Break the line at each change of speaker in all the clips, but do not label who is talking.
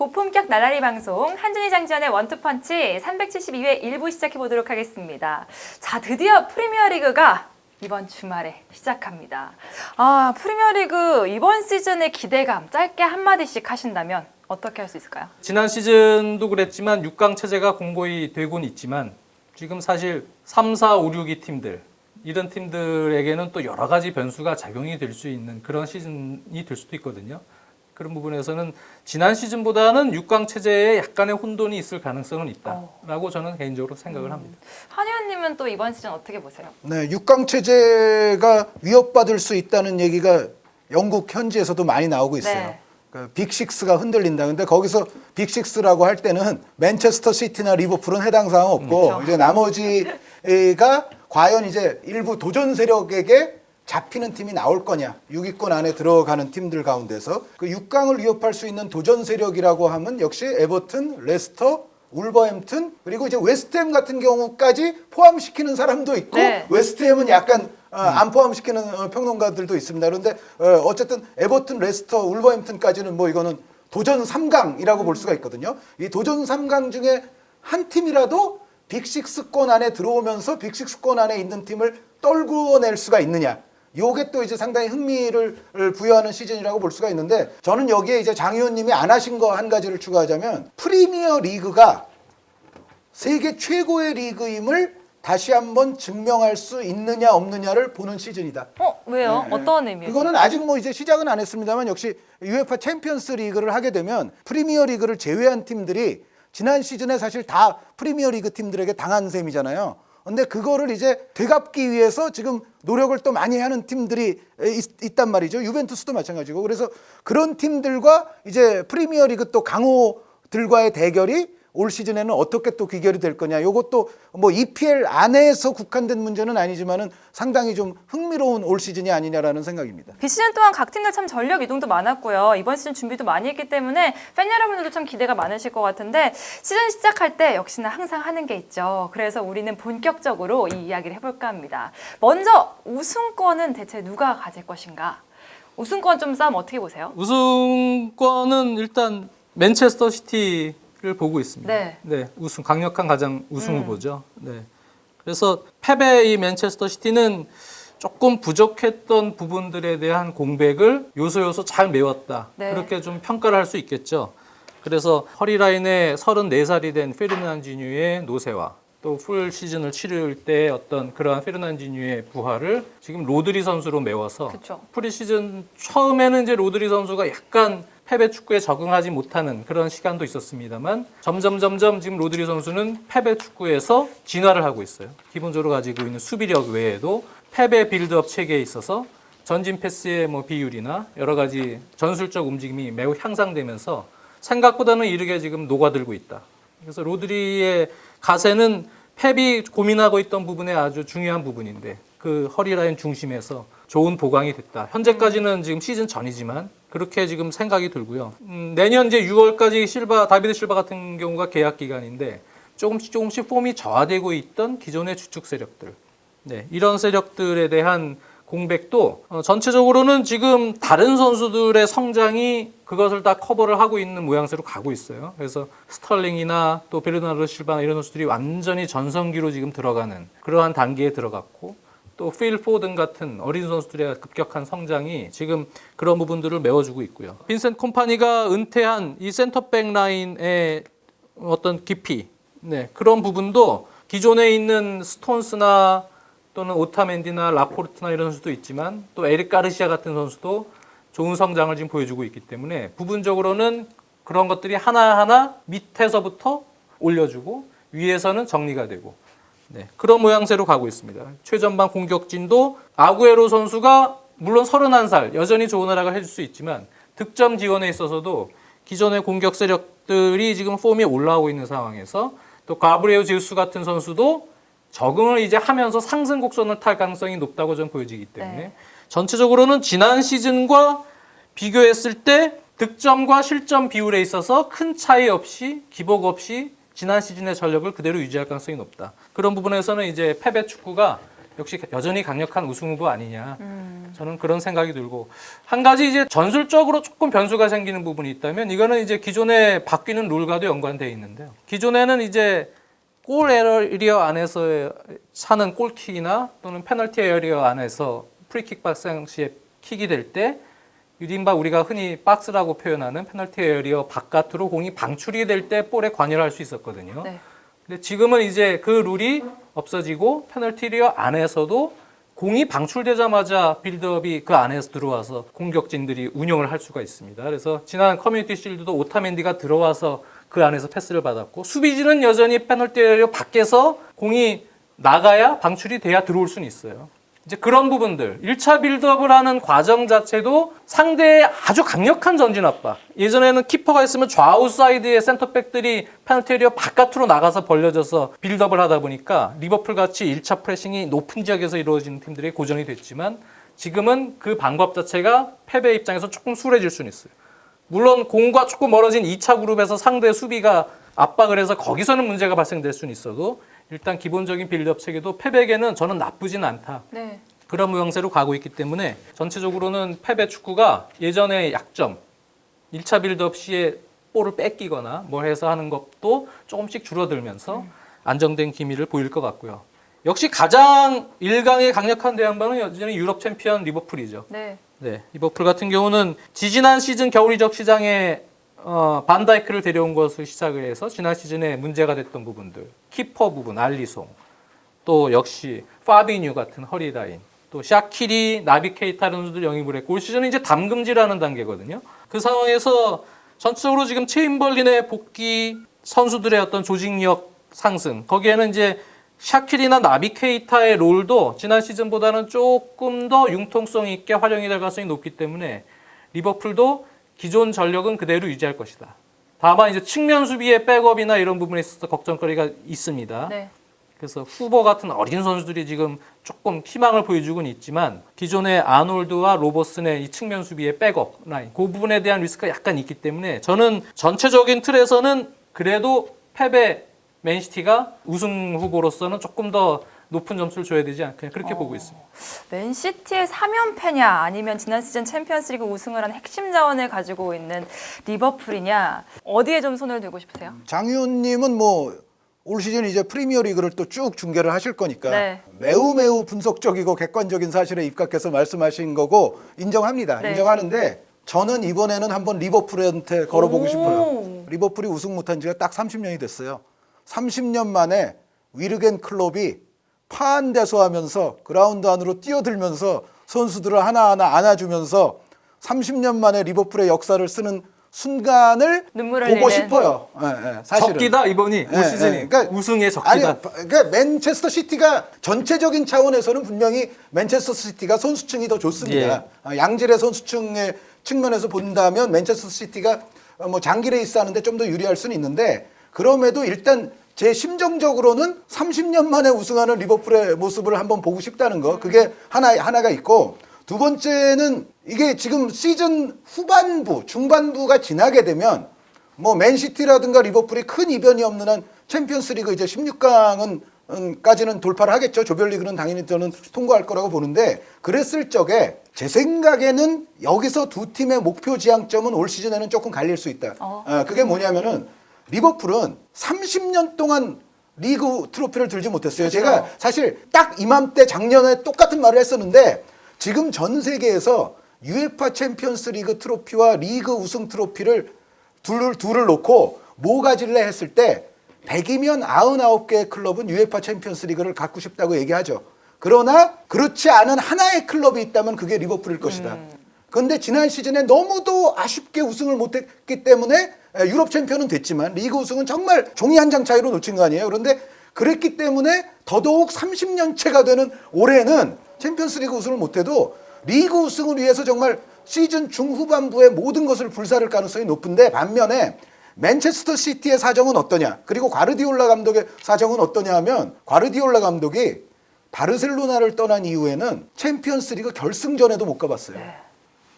고품격 나날이 방송 한준희 장지현의 원투펀치 372회 1부 시작해보도록 하겠습니다. 자, 드디어 프리미어리그가 이번 주말에 시작합니다. 프리미어리그 이번 시즌의 기대감 짧게 한마디씩 하신다면 어떻게 할 수 있을까요?
지난 시즌도 그랬지만 6강 체제가 공고히 되곤 있지만 지금 사실 3, 4, 5, 6위 팀들 이런 팀들에게는 또 여러 가지 변수가 작용이 될 수 있는 그런 시즌이 될 수도 있거든요. 그런 부분에서는 지난 시즌보다는 6강 체제에 약간의 혼돈이 있을 가능성은 있다라고 저는 개인적으로 생각을 합니다.
한 의원님은 또 이번 시즌 어떻게 보세요?
네, 6강 체제가 위협받을 수 있다는 얘기가 영국 현지에서도 많이 나오고 있어요.
네.
그 빅식스가 흔들린다. 근데 거기서 빅식스라고 할 때는 맨체스터 시티나 리버풀은 해당 사항 없고
그렇죠.
이제 나머지가 과연 이제 일부 도전 세력에게 잡히는 팀이 나올 거냐. 6위권 안에 들어가는 팀들 가운데서 그 6강을 위협할 수 있는 도전 세력이라고 하면 역시 에버튼, 레스터, 울버햄튼 그리고 이제 웨스트햄 같은 경우까지 포함시키는 사람도 있고
네.
웨스트햄은 약간 안 포함시키는 평론가들도 있습니다. 그런데 어쨌든 에버튼, 레스터, 울버햄튼까지는 뭐 이거는 도전 3강이라고 볼 수가 있거든요. 이 도전 3강 중에 한 팀이라도 빅6권 안에 들어오면서 빅6권 안에 있는 팀을 떨구어낼 수가 있느냐. 요게 또 이제 상당히 흥미를 부여하는 시즌이라고 볼 수가 있는데 저는 여기에 이제 장 의원님이 안 하신 거 한 가지를 추가하자면 프리미어 리그가 세계 최고의 리그임을 다시 한번 증명할 수 있느냐 없느냐를 보는 시즌이다.
왜요?
네,
어떤 의미예요?
그거는 아직 뭐 이제 시작은 안 했습니다만 역시 UEFA 챔피언스 리그를 하게 되면 프리미어 리그를 제외한 팀들이 지난 시즌에 사실 다 프리미어 리그 팀들에게 당한 셈이잖아요. 근데 그거를 이제 되갚기 위해서 지금 노력을 또 많이 하는 팀들이 있단 말이죠. 유벤투스도 마찬가지고. 그래서 그런 팀들과 이제 프리미어 리그 또 강호들과의 대결이 올 시즌에는 어떻게 또 귀결이 될 거냐. 요것도 뭐 EPL 안에서 국한된 문제는 아니지만은 상당히 좀 흥미로운 올 시즌이 아니냐라는 생각입니다.
비시즌 동안 각 팀들 참 전력 이동도 많았고요. 이번 시즌 준비도 많이 했기 때문에 팬 여러분들도 참 기대가 많으실 것 같은데 시즌 시작할 때 역시나 항상 하는 게 있죠. 그래서 우리는 본격적으로 이 이야기를 해볼까 합니다. 먼저 우승권은 대체 누가 가질 것인가? 우승권 좀 싸움 어떻게 보세요?
우승권은 일단 맨체스터 시티를 보고 있습니다.
네.
강력한 가장 우승 후보죠. 네. 그래서 패배의 맨체스터 시티는 조금 부족했던 부분들에 대한 공백을 요소 잘 메웠다.
네.
그렇게 좀 평가를 할 수 있겠죠. 그래서 허리라인에 34살이 된 페르난지뉴의 노세와 또 풀 시즌을 치를 때 어떤 그러한 페르난지뉴의 부활을 지금 로드리 선수로 메워서
그쵸.
프리시즌 처음에는 이제 로드리 선수가 약간 패배 축구에 적응하지 못하는 그런 시간도 있었습니다만 점점 지금 로드리 선수는 패배 축구에서 진화를 하고 있어요. 기본적으로 가지고 있는 수비력 외에도 패배 빌드업 체계에 있어서 전진 패스의 뭐 비율이나 여러 가지 전술적 움직임이 매우 향상되면서 생각보다는 이르게 지금 녹아들고 있다. 그래서 로드리의 가세는 펩이 고민하고 있던 부분에 아주 중요한 부분인데 그 허리라인 중심에서 좋은 보강이 됐다. 현재까지는 지금 시즌 전이지만 그렇게 지금 생각이 들고요. 내년 이제 6월까지 다비드 실바 같은 경우가 계약 기간인데 조금씩 폼이 저하되고 있던 기존의 주축 세력들. 네, 이런 세력들에 대한 공백도 전체적으로는 지금 다른 선수들의 성장이 그것을 다 커버를 하고 있는 모양새로 가고 있어요. 그래서 스털링이나 또 베르나르도 실바나 이런 선수들이 완전히 전성기로 지금 들어가는 그러한 단계에 들어갔고 또 필 포든 같은 어린 선수들의 급격한 성장이 지금 그런 부분들을 메워주고 있고요. 빈센트 콤파니가 은퇴한 이 센터백 라인의 어떤 깊이, 네, 그런 부분도 기존에 있는 스톤스나 또는 오타멘디나 라포르트나 이런 선수도 있지만 또 에릭 가르시아 같은 선수도 좋은 성장을 지금 보여주고 있기 때문에 부분적으로는 그런 것들이 하나하나 밑에서부터 올려주고 위에서는 정리가 되고 네, 그런 모양새로 가고 있습니다. 최전방 공격진도 아구에로 선수가 물론 31살 여전히 좋은 활약을 해줄 수 있지만 득점 지원에 있어서도 기존의 공격 세력들이 지금 폼이 올라오고 있는 상황에서 또 가브리엘 제우스 같은 선수도 적응을 이제 하면서 상승 곡선을 탈 가능성이 높다고 좀 보여지기 때문에
네.
전체적으로는 지난 시즌과 비교했을 때 득점과 실점 비율에 있어서 큰 차이 없이 기복 없이 지난 시즌의 전력을 그대로 유지할 가능성이 높다. 그런 부분에서는 이제 패배 축구가 역시 여전히 강력한 우승 후보 아니냐. 저는 그런 생각이 들고 한 가지 이제 전술적으로 조금 변수가 생기는 부분이 있다면 이거는 이제 기존에 바뀌는 룰과도 연관되어 있는데요. 기존에는 이제 골 에리어 안에서 차는 골킥이나 또는 페널티 에리어 안에서 프리킥 발생 시에 킥이 될 때 이른바 우리가 흔히 박스라고 표현하는 페널티 에리어 바깥으로 공이 방출이 될 때 볼에 관여를 할 수 있었거든요.
네.
근데 지금은 이제 그 룰이 없어지고 페널티 에리어 안에서도 공이 방출되자마자 빌드업이 그 안에서 들어와서 공격진들이 운영을 할 수가 있습니다. 그래서 지난 커뮤니티 실드도 오타멘디가 들어와서 그 안에서 패스를 받았고 수비진은 여전히 페널티 에리어 밖에서 공이 나가야 방출이 돼야 들어올 수는 있어요. 이제 그런 부분들 1차 빌드업을 하는 과정 자체도 상대의 아주 강력한 전진 압박. 예전에는 키퍼가 있으면 좌우 사이드의 센터백들이 페널티 에리어 바깥으로 나가서 벌려져서 빌드업을 하다 보니까 리버풀 같이 1차 프레싱이 높은 지역에서 이루어지는 팀들이 고전이 됐지만 지금은 그 방법 자체가 패배 입장에서 조금 수월해질 수는 있어요. 물론 공과 조금 멀어진 2차 그룹에서 상대 수비가 압박을 해서 거기서는 문제가 발생될 수는 있어도 일단 기본적인 빌드업 체계도 패배에게는 저는 나쁘진 않다.
네.
그런 모양새로 가고 있기 때문에 전체적으로는 패배 축구가 예전의 약점 1차 빌드업 시에 볼을 뺏기거나 뭘 해서 하는 것도 조금씩 줄어들면서 안정된 기미를 보일 것 같고요. 역시 가장 1강의 강력한 대항마는 여전히 유럽 챔피언 리버풀이죠.
네.
네, 리버풀 같은 경우는 지지난 시즌 겨울 이적 시장에 반다이크를 데려온 것을 시작을 해서 지난 시즌에 문제가 됐던 부분들, 키퍼 부분, 알리송, 또 역시 파비뉴 같은 허리라인, 또 샤키리, 나비 케이타 선수들 영입을 했고 올 시즌은 이제 담금질하는 단계거든요. 그 상황에서 전체적으로 지금 체인벌린의 복귀, 선수들의 어떤 조직력 상승, 거기에는 이제 샤키리나 나비 케이타의 롤도 지난 시즌보다는 조금 더 융통성 있게 활용이 될 가능성이 높기 때문에 리버풀도 기존 전력은 그대로 유지할 것이다. 다만 이제 측면 수비의 백업이나 이런 부분에 있어서 걱정거리가 있습니다.
네.
그래서 후보 같은 어린 선수들이 지금 조금 희망을 보여주고는 있지만 기존의 아놀드와 로버슨의 이 측면 수비의 백업 라인 그 부분에 대한 리스크가 약간 있기 때문에 저는 전체적인 틀에서는 그래도 패배 맨시티가 우승 후보로서는 조금 더 높은 점수를 줘야 되지 않겠냐 그렇게 보고 있습니다.
맨시티의 3연패냐 아니면 지난 시즌 챔피언스리그 우승을 한 핵심 자원을 가지고 있는 리버풀이냐 어디에 좀 손을 들고 싶으세요?
장윤님은 뭐 올 시즌 이제 프리미어리그를 또 쭉 중계를 하실 거니까
네.
매우 분석적이고 객관적인 사실에 입각해서 말씀하신 거고 인정합니다.
네.
인정하는데 저는 이번에는 한번 리버풀한테 걸어보고
오.
싶어요. 리버풀이 우승 못한 지가 딱 30년이 됐어요. 30년 만에 위르겐 클롭이 파한대소하면서 그라운드 안으로 뛰어들면서 선수들을 하나하나 안아주면서 30년 만에 리버풀의 역사를 쓰는 순간을
눈물을
보고
흘리는.
싶어요. 사실은.
적기다 이번이 올 시즌이
그러니까
우승의
아니,
적기다.
그러니까 맨체스터 시티가 전체적인 차원에서는 분명히 맨체스터 시티가 선수층이 더 좋습니다. 양질의 선수층의 측면에서 본다면 맨체스터 시티가 뭐 장기 레이스 하는데 좀 더 유리할 수는 있는데 그럼에도 일단 제 심정적으로는 30년 만에 우승하는 리버풀의 모습을 한번 보고 싶다는 거 그게 하나가 있고 두 번째는 이게 지금 시즌 후반부 중반부가 지나게 되면 뭐 맨시티라든가 리버풀이 큰 이변이 없는 한 챔피언스리그 이제 16강은 까지는 돌파를 하겠죠. 조별리그는 당연히 저는 통과할 거라고 보는데 그랬을 적에 제 생각에는 여기서 두 팀의 목표 지향점은 올 시즌에는 조금 갈릴 수 있다. 그게 뭐냐면은 리버풀은 30년 동안 리그 트로피를 들지 못했어요.
그렇죠.
제가 사실 딱 이맘때 작년에 똑같은 말을 했었는데 지금 전 세계에서 UEFA 챔피언스 리그 트로피와 리그 우승 트로피를 둘을 놓고 뭐 가질래 했을 때 100이면 99개의 클럽은 UEFA 챔피언스 리그를 갖고 싶다고 얘기하죠. 그러나 그렇지 않은 하나의 클럽이 있다면 그게 리버풀일 것이다. 그런데 지난 시즌에 너무도 아쉽게 우승을 못했기 때문에 유럽 챔피언은 됐지만 리그 우승은 정말 종이 한 장 차이로 놓친 거 아니에요. 그런데 그랬기 때문에 더더욱 30년째가 되는 올해는 챔피언스리그 우승을 못해도 리그 우승을 위해서 정말 시즌 중후반부에 모든 것을 불사를 가능성이 높은데 반면에 맨체스터 시티의 사정은 어떠냐 그리고 과르디올라 감독의 사정은 어떠냐 하면 과르디올라 감독이 바르셀로나를 떠난 이후에는 챔피언스리그 결승전에도 못 가봤어요.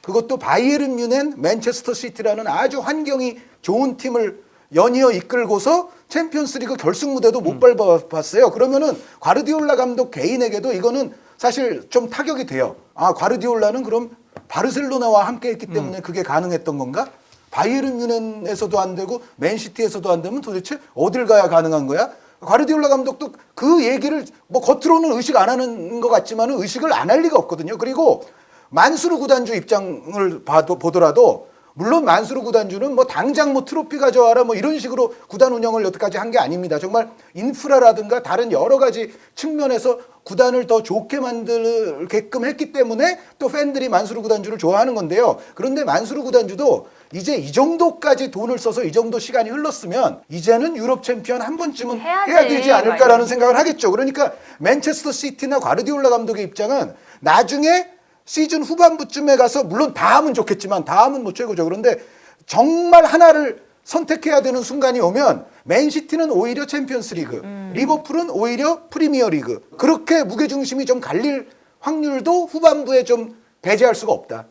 그것도 바이에른 뮌헨 맨체스터 시티라는 아주 환경이 좋은 팀을 연이어 이끌고서 챔피언스리그 결승 무대도 못 밟아봤어요. 그러면은 과르디올라 감독 개인에게도 이거는 사실 좀 타격이 돼요. 아, 과르디올라는 그럼 바르셀로나와 함께 했기 때문에 그게 가능했던 건가? 바이에른 뮌헨에서도 안 되고 맨시티에서도 안 되면 도대체 어딜 가야 가능한 거야? 과르디올라 감독도 그 얘기를 뭐 겉으로는 의식 안 하는 것 같지만 의식을 안 할 리가 없거든요. 그리고 만수르 구단주 입장을 보더라도 물론 만수르 구단주는 뭐 당장 뭐 트로피 가져와라 뭐 이런 식으로 구단 운영을 여태까지 한 게 아닙니다. 정말 인프라라든가 다른 여러 가지 측면에서 구단을 더 좋게 만들게끔 했기 때문에 또 팬들이 만수르 구단주를 좋아하는 건데요. 그런데 만수르 구단주도 이제 이 정도까지 돈을 써서 이 정도 시간이 흘렀으면 이제는 유럽 챔피언 한 번쯤은 해야 되지 않을까라는 생각을 하겠죠. 그러니까 맨체스터 시티나 과르디올라 감독의 입장은 나중에 시즌 후반부쯤에 가서 물론 다 하면 좋겠지만 다 하면 뭐 최고죠. 그런데 정말 하나를 선택해야 되는 순간이 오면 맨시티는 오히려 챔피언스 리그, 리버풀은 오히려 프리미어 리그. 그렇게 무게중심이 좀 갈릴 확률도 후반부에 좀 배제할 수가 없다.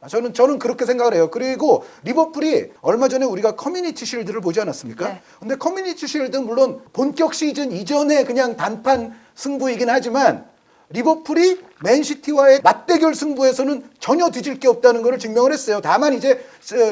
저는 그렇게 생각을 해요. 그리고 리버풀이 얼마 전에 우리가 커뮤니티 쉴드를 보지 않았습니까?
네.
근데 커뮤니티 쉴드 물론 본격 시즌 이전에 그냥 단판 승부이긴 하지만 리버풀이 맨시티와의 맞대결 승부에서는 전혀 뒤질 게 없다는 것을 증명을 했어요. 다만 이제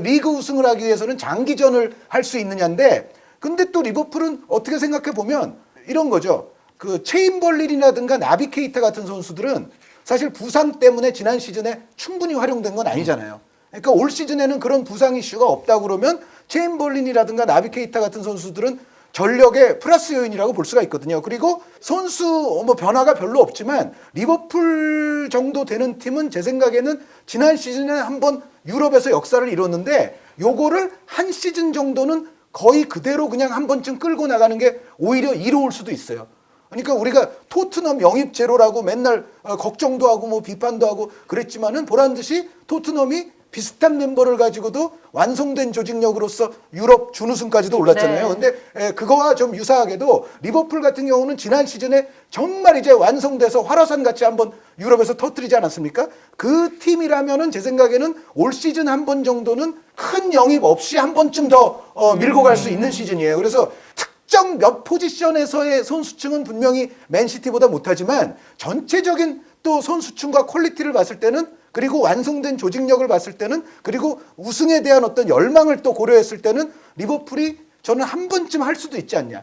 리그 우승을 하기 위해서는 장기전을 할 수 있느냐인데 근데 또 리버풀은 어떻게 생각해 보면 이런 거죠. 그 체인벌린이라든가 나비 케이타 같은 선수들은 사실 부상 때문에 지난 시즌에 충분히 활용된 건 아니잖아요. 그러니까 올 시즌에는 그런 부상 이슈가 없다 그러면 체인벌린이라든가 나비 케이타 같은 선수들은 전력의 플러스 요인이라고 볼 수가 있거든요. 그리고 선수 뭐 변화가 별로 없지만 리버풀 정도 되는 팀은 제 생각에는 지난 시즌에 한번 유럽에서 역사를 이뤘는데 요거를 한 시즌 정도는 거의 그대로 그냥 한 번쯤 끌고 나가는 게 오히려 이로울 수도 있어요. 그러니까 우리가 토트넘 영입 제로라고 맨날 걱정도 하고 뭐 비판도 하고 그랬지만은 보란 듯이 토트넘이 비슷한 멤버를 가지고도 완성된 조직력으로서 유럽 준우승까지도 올랐잖아요.
네.
근데 그거와 좀 유사하게도 리버풀 같은 경우는 지난 시즌에 정말 이제 완성돼서 활화산 같이 한번 유럽에서 터뜨리지 않았습니까? 그 팀이라면은 제 생각에는 올 시즌 한 번 정도는 큰 영입 없이 한 번쯤 더 밀고 갈 수 있는 시즌이에요. 그래서 특정 몇 포지션에서의 선수층은 분명히 맨시티보다 못하지만 전체적인 또 선수층과 퀄리티를 봤을 때는 그리고 완성된 조직력을 봤을 때는 그리고 우승에 대한 어떤 열망을 또 고려했을 때는 리버풀이 저는 한 번쯤 할 수도 있지 않냐.